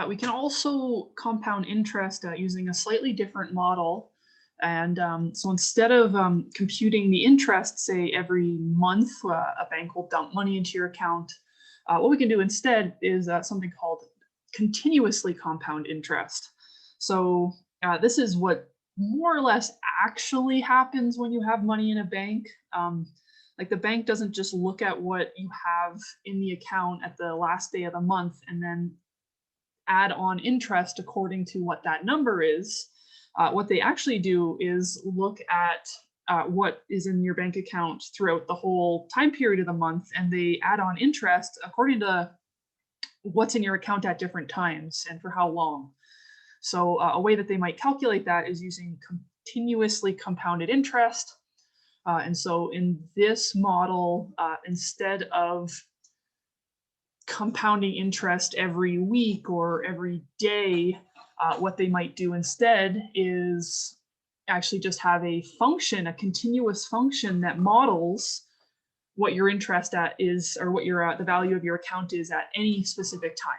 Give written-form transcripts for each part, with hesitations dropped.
We can also compound interest using a slightly different model. And so instead of computing the interest, say every month, a bank will dump money into your account. What we can do instead is something called continuously compound interest. So this is what more or less actually happens when you have money in a bank. Like the bank doesn't just look at what you have in the account at the last day of the month and then add on interest according to what that number is. What they actually do is look at what is in your bank account throughout the whole time period of the month, and they add on interest according to what's in your account at different times and for how long. So a way that they might calculate that is using continuously compounded interest. And so in this model, instead of compounding interest every week or every day, what they might do instead is actually just have a function, a continuous function that models what your interest at is, or what your the value of your account is at any specific time.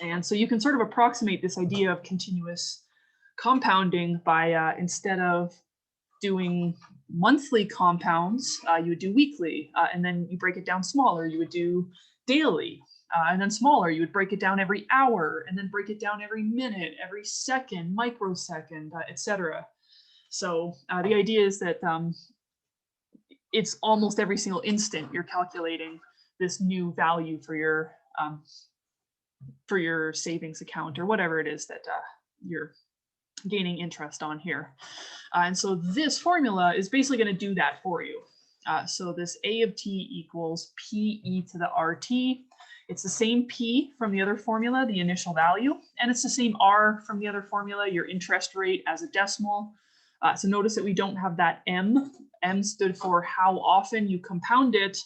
And so you can sort of approximate this idea of continuous compounding by instead of doing monthly compounds, you would do weekly, and then you break it down smaller. You would do daily, and then smaller. You would break it down every hour, and then break it down every minute, every second, microsecond, etc. So the idea is that it's almost every single instant you're calculating this new value for your savings account or whatever it is that you're gaining interest on here. And so this formula is basically going to do that for you. So this A of t equals PE to the RT. It's the same P from the other formula, the initial value, and it's the same R from the other formula, your interest rate as a decimal. So notice that we don't have that M. M stood for how often you compound it.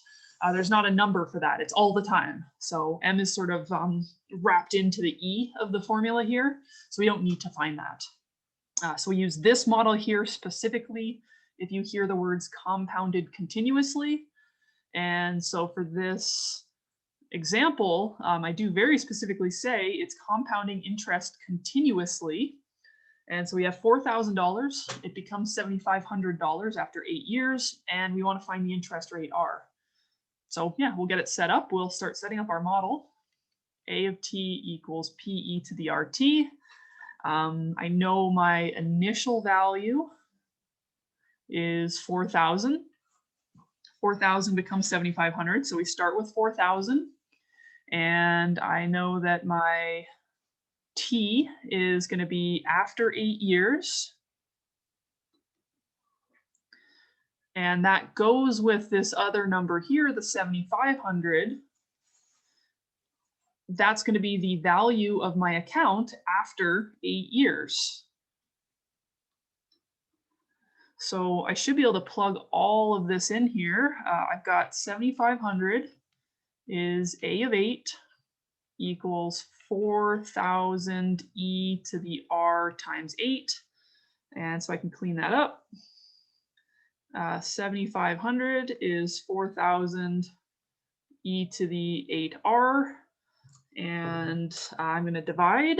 There's not a number for that. It's all the time. So M is sort of wrapped into the E of the formula here. So we don't need to find that. So we use this model here specifically if you hear the words compounded continuously. And so for this example, I do very specifically say it's compounding interest continuously. And so we have $4,000. It becomes $7,500 after 8 years, and we want to find the interest rate R. So yeah, we'll get it set up. We'll start setting up our model. A of t equals PE to the RT. I know my initial value is 4,000. 4,000 becomes 7,500. So we start with 4,000. And I know that my T is going to be after 8 years. And that goes with this other number here, the 7,500. That's going to be the value of my account after 8 years. So I should be able to plug all of this in here. I've got 7,500 is A of 8 equals 4,000 E to the R times 8. And so I can clean that up. 7,500 is 4,000 E to the 8R. And I'm going to divide.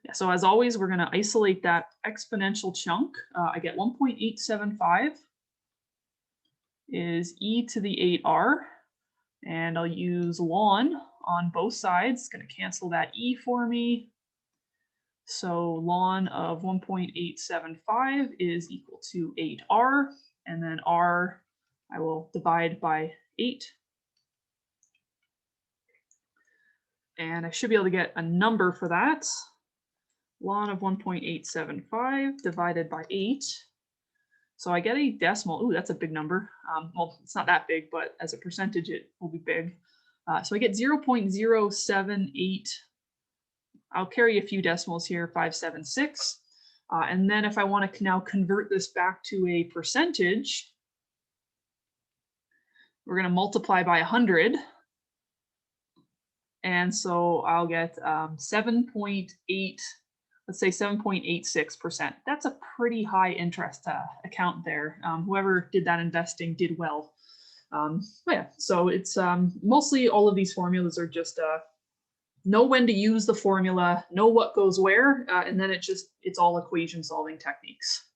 Yeah, so as always, we're going to isolate that exponential chunk. I get 1.875 is E to the 8R. And I'll use ln on both sides. It's going to cancel that E for me. So ln of 1.875 is equal to 8R. And then R, I will divide by 8. And I should be able to get a number for that. Ln of 1.875 divided by 8. So I get a decimal. Ooh, that's a big number. Well, it's not that big, but as a percentage, it will be big. So I get 0.078. I'll carry a few decimals here, 576. And then if I want to now convert this back to a percentage, we're going to multiply by 100. And so I'll get 7.8, let's say 7.86%. That's a pretty high interest account there. Whoever did that investing did well. But yeah, so it's mostly all of these formulas are just know when to use the formula, know what goes where, and then it's all equation solving techniques.